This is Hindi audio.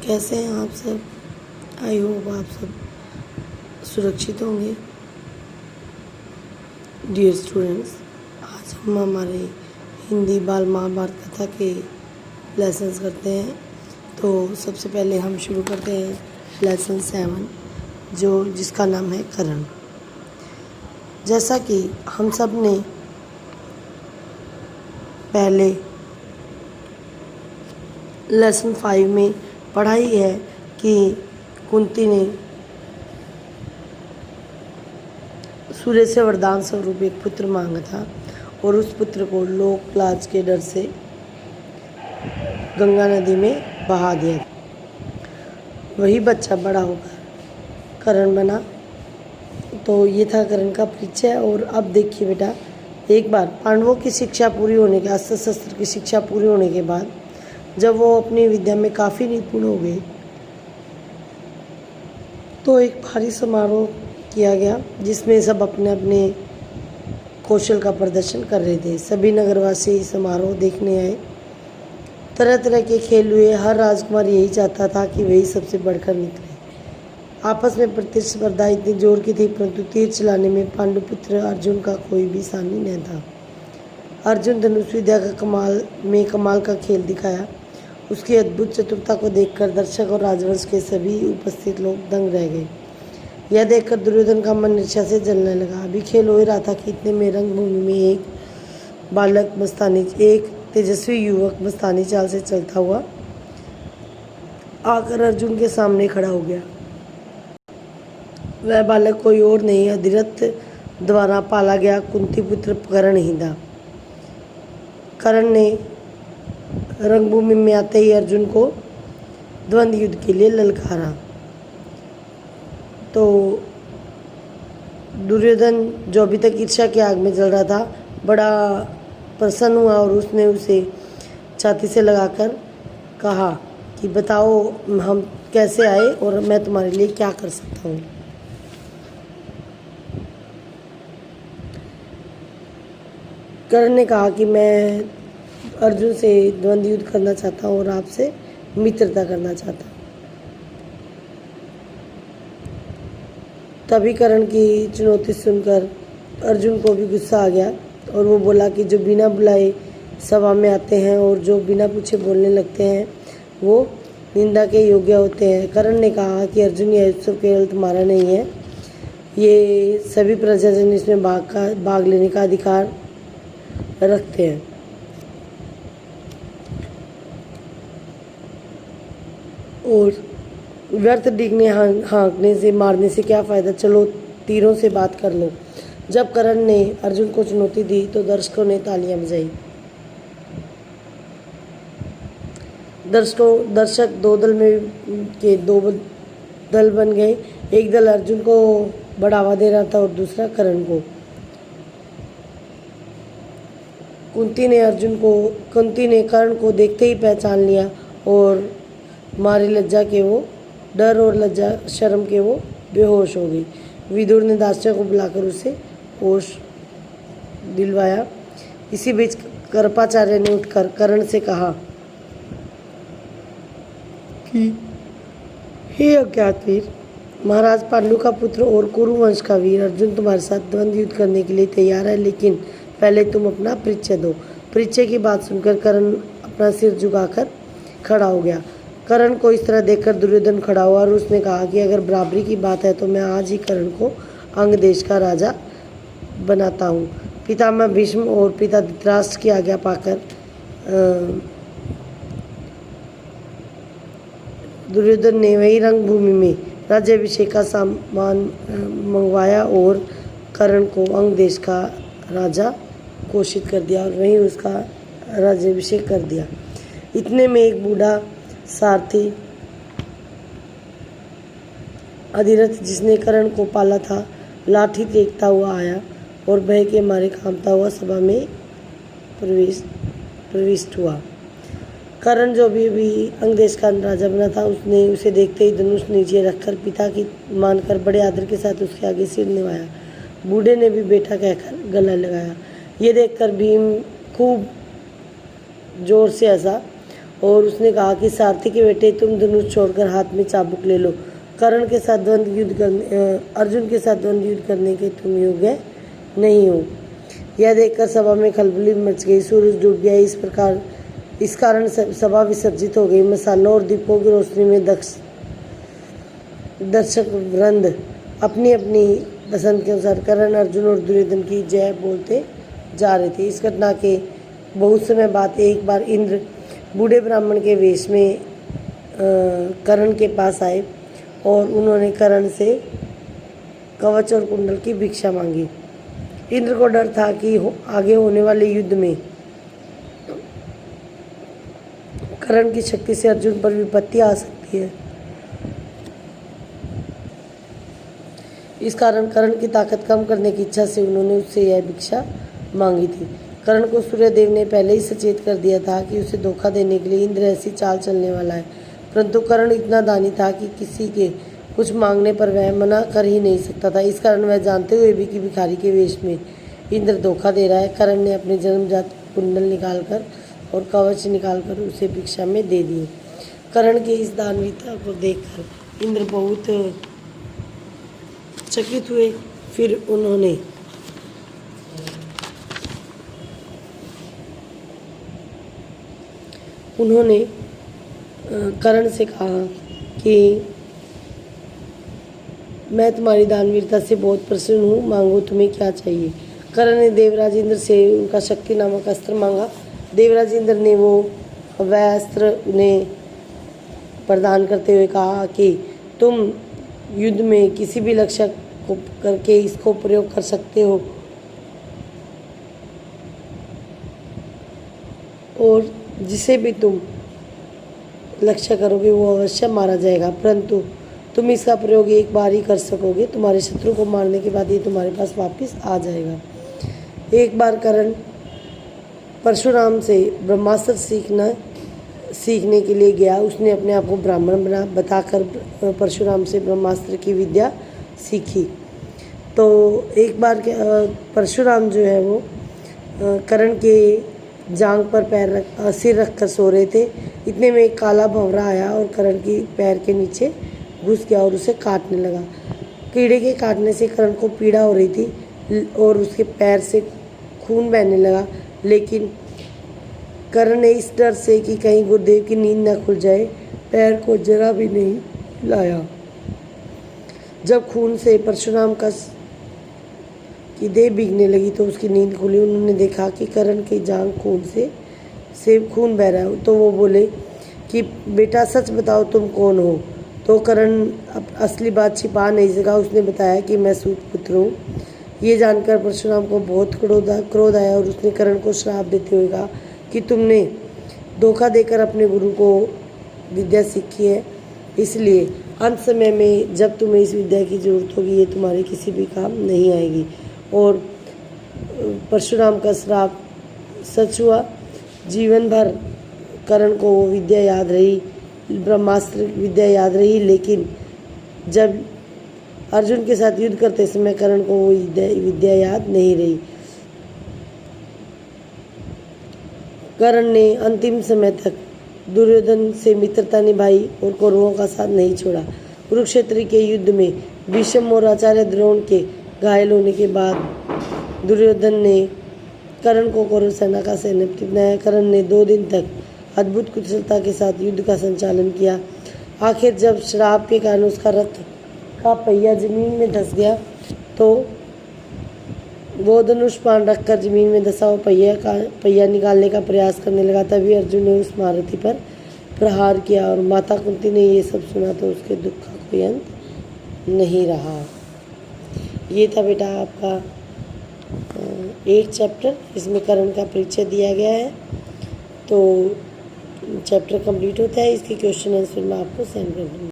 कैसे हैं आप सब। आई होप आप सब सुरक्षित होंगे। डियर स्टूडेंट्स, आज हम हमारे हिंदी बाल महाभारत कथा के लेसन्स करते हैं। तो सबसे पहले हम शुरू करते हैं लेसन 7 जिसका नाम है करण। जैसा कि हम सब ने पहले लेसन 5 में पढ़ाई है कि कुंती ने सूर्य से वरदान स्वरूप एक पुत्र मांगा था और उस पुत्र को लोक लाज के डर से गंगा नदी में बहा दिया था। वही बच्चा बड़ा होकर करण बना। तो ये था करण का परिचय। और अब देखिए बेटा, एक बार पांडवों की शिक्षा पूरी होने के अस्त्र शस्त्र की शिक्षा पूरी होने के बाद जब वो अपनी विद्या में काफ़ी निपुण हो गए तो एक भारी समारोह किया गया जिसमें सब अपने अपने कौशल का प्रदर्शन कर रहे थे। सभी नगरवासी समारोह देखने आए। तरह तरह के खेल हुए। हर राजकुमार यही चाहता था कि वही सबसे बढ़कर निकले। आपस में प्रतिस्पर्धा इतनी जोर की थी, परंतु तीर चलाने में पांडुपुत्र अर्जुन का कोई भी सानी नहीं था। अर्जुन धनुष विद्या का कमाल का खेल दिखाया। उसकी अद्भुत चतुरता को देखकर दर्शक और राजवंश के सभी उपस्थित लोग दंग रह गए। यह देखकर दुर्योधन का मन ईर्ष्या से जलने लगा। अभी खेल हो ही रहा था कि इतने में रंगभूमि में एक तेजस्वी युवक मस्तानी चाल से चलता हुआ आकर अर्जुन के सामने खड़ा हो गया। वह बालक कोई और नहीं, अधिरथ द्वारा पाला गया कुंती पुत्र करण ही था। करण ने रंगभूमि में आते ही अर्जुन को द्वंद्व युद्ध के लिए ललकारा। तो दुर्योधन, जो अभी तक ईर्ष्या की आग में जल रहा था, बड़ा प्रसन्न हुआ और उसने उसे छाती से लगाकर कहा कि बताओ हम कैसे आए और मैं तुम्हारे लिए क्या कर सकता हूँ। कर्ण ने कहा कि मैं अर्जुन से द्वंद्व युद्ध करना चाहता हूँ और आपसे मित्रता करना चाहता हूँ। तभी कर्ण की चुनौती सुनकर अर्जुन को भी गुस्सा आ गया और वो बोला कि जो बिना बुलाए सभा में आते हैं और जो बिना पूछे बोलने लगते हैं वो निंदा के योग्य होते हैं। कर्ण ने कहा कि अर्जुन, यह उत्सव केवल तुम्हारा नहीं है, ये सभी प्रजाजन इसमें भाग लेने का अधिकार रखते हैं। और व्यर्थ डिगने हाँकने से मारने से क्या फ़ायदा, चलो तीरों से बात कर लो। जब कर्ण ने अर्जुन को चुनौती दी तो दर्शकों ने तालियां बजाई। दर्शक दो दल बन गए। एक दल अर्जुन को बढ़ावा दे रहा था और दूसरा कर्ण को। कुंती ने कर्ण को देखते ही पहचान लिया और मारी लज्जा के वो डर और लज्जा शर्म के वो बेहोश हो गई। विदुर ने दास्य को बुलाकर उसे होश दिलवाया। इसी बीच कृपाचार्य ने उठकर कर्ण से कहा कि हे अज्ञातवीर, महाराज पांडु का पुत्र और कुरु वंश का वीर अर्जुन तुम्हारे साथ द्वंद्व युद्ध करने के लिए तैयार है, लेकिन पहले तुम अपना परिचय दो। परिचय की बात सुनकर कर्ण अपना सिर झुकाकर खड़ा हो गया। कर्ण को इस तरह देखकर दुर्योधन खड़ा हुआ और उसने कहा कि अगर बराबरी की बात है तो मैं आज ही कर्ण को अंग देश का राजा बनाता हूँ। पितामह भीष्म और पिता धृतराष्ट्र की आज्ञा पाकर दुर्योधन ने वही रंगभूमि में राज्याभिषेक का सामान मंगवाया और कर्ण को अंग देश का राजा घोषित कर दिया और वहीं उसका राज्याभिषेक कर दिया। इतने में एक बूढ़ा सारथी अधिरथ, जिसने कर्ण को पाला था, लाठी फेंकता हुआ आया और भय के मारे कांपता हुआ सभा में प्रविष्ट हुआ। कर्ण, जो भी अंग देश का राजा बना था, उसने उसे देखते ही धनुष नीचे रखकर पिता की मानकर बड़े आदर के साथ उसके आगे सिर निभाया। बूढ़े ने भी बेटा कहकर गला लगाया। ये देखकर भीम खूब जोर से हंसा और उसने कहा कि सारथी के बेटे तुम धनुष छोड़कर हाथ में चाबुक ले लो। अर्जुन के साथ द्वंद्व युद्ध करने के तुम योग्य नहीं हो। यह देखकर सभा में खलबली मच गई। सूरज डूब गया। इस कारण सभा विसर्जित हो गई। मसालों और दीपों की रोशनी में दर्शक वृंद अपनी अपनी पसंद के अनुसार कर्ण, अर्जुन और दुर्योधन की जय बोलते जा रहे थे। इस घटना के बहुत समय बाद एक बार इंद्र बूढ़े ब्राह्मण के वेश में कर्ण के पास आए और उन्होंने कर्ण से कवच और कुंडल की भिक्षा मांगी। इंद्र को डर था कि आगे होने वाले युद्ध में कर्ण की शक्ति से अर्जुन पर विपत्ति आ सकती है। इस कारण कर्ण की ताकत कम करने की इच्छा से उन्होंने उससे यह भिक्षा मांगी थी। कर्ण को सूर्यदेव ने पहले ही सचेत कर दिया था कि उसे धोखा देने के लिए इंद्र ऐसी चाल चलने वाला है, परंतु कर्ण इतना दानी था कि किसी के कुछ मांगने पर वह मना कर ही नहीं सकता था। इस कारण वह जानते हुए भी कि भिखारी के वेश में इंद्र धोखा दे रहा है, कर्ण ने अपने जन्मजात कुंडल निकालकर और कवच निकालकर उसे भिक्षा में दे दिए। कर्ण के इस दानवीरता को देखकर इंद्र बहुत चकित हुए। फिर उन्होंने कर्ण से कहा कि मैं तुम्हारी दानवीरता से बहुत प्रसन्न हूँ, मांगो तुम्हें क्या चाहिए। कर्ण ने देवराज इंद्र से उनका शक्ति नामक अस्त्र मांगा। देवराज इंद्र ने वह अस्त्र उन्हें प्रदान करते हुए कहा कि तुम युद्ध में किसी भी लक्ष्य को करके इसको प्रयोग कर सकते हो और जिसे भी तुम लक्ष्य करोगे वो अवश्य मारा जाएगा, परंतु तुम इसका प्रयोग एक बार ही कर सकोगे। तुम्हारे शत्रु को मारने के बाद ये तुम्हारे पास वापस आ जाएगा। एक बार कर्ण परशुराम से ब्रह्मास्त्र सीखने के लिए गया। उसने अपने आप को ब्राह्मण बताकर परशुराम से ब्रह्मास्त्र की विद्या सीखी। तो एक बार परशुराम जो है वो कर्ण के जांघ पर सिर रखकर सो रहे थे। इतने में एक काला भंवरा आया और कर्ण की पैर के नीचे घुस गया और उसे काटने लगा। कीड़े के काटने से कर्ण को पीड़ा हो रही थी और उसके पैर से खून बहने लगा, लेकिन कर्ण ने इस डर से कि कहीं गुरुदेव की नींद न खुल जाए पैर को जरा भी नहीं हिलाया। जब खून से परशुराम की देह भीगने लगी तो उसकी नींद खुली। उन्होंने देखा कि कर्ण की जांघ से खून बह रहा है। तो वो बोले कि बेटा सच बताओ तुम कौन हो। तो कर्ण असली बात छिपा नहीं सका। उसने बताया कि मैं सूत पुत्र हूँ। ये जानकर परशुराम को बहुत क्रोध आया और उसने कर्ण को श्राप देते हुए कहा कि तुमने धोखा देकर अपने गुरु को विद्या सीखी है, इसलिए अंत समय में जब तुम्हें इस विद्या की जरूरत होगी ये तुम्हारे किसी भी काम नहीं आएगी। और परशुराम का श्राप सच हुआ। जीवन भर कर्ण को वो विद्या याद रही, ब्रह्मास्त्र विद्या याद रही, लेकिन जब अर्जुन के साथ युद्ध करते समय कर्ण को वो विद्या याद नहीं रही। कर्ण ने अंतिम समय तक दुर्योधन से मित्रता निभाई और कौरवों का साथ नहीं छोड़ा। कुरुक्षेत्र के युद्ध में भीष्म और आचार्य द्रोण के घायल होने के बाद दुर्योधन ने कर्ण को कौरव सेना का सेनापति बनाया। कर्ण ने 2 दिन तक अद्भुत कुशलता के साथ युद्ध का संचालन किया। आखिर जब श्राप के कारण उसका रथ का पहिया जमीन में धंस गया तो वो धनुष बाण रखकर जमीन में धंसा हुआ पहिया निकालने का प्रयास करने लगा। तभी अर्जुन ने उस महारथी पर प्रहार किया और माता कुंती ने ये सब सुना तो उसके दुख का कोई अंत नहीं रहा। ये था बेटा आपका 8 चैप्टर। इसमें कर्ण का परिचय दिया गया है। तो चैप्टर कंप्लीट होता है। इसके क्वेश्चन आंसर मैं आपको सेंड कर दूँगी।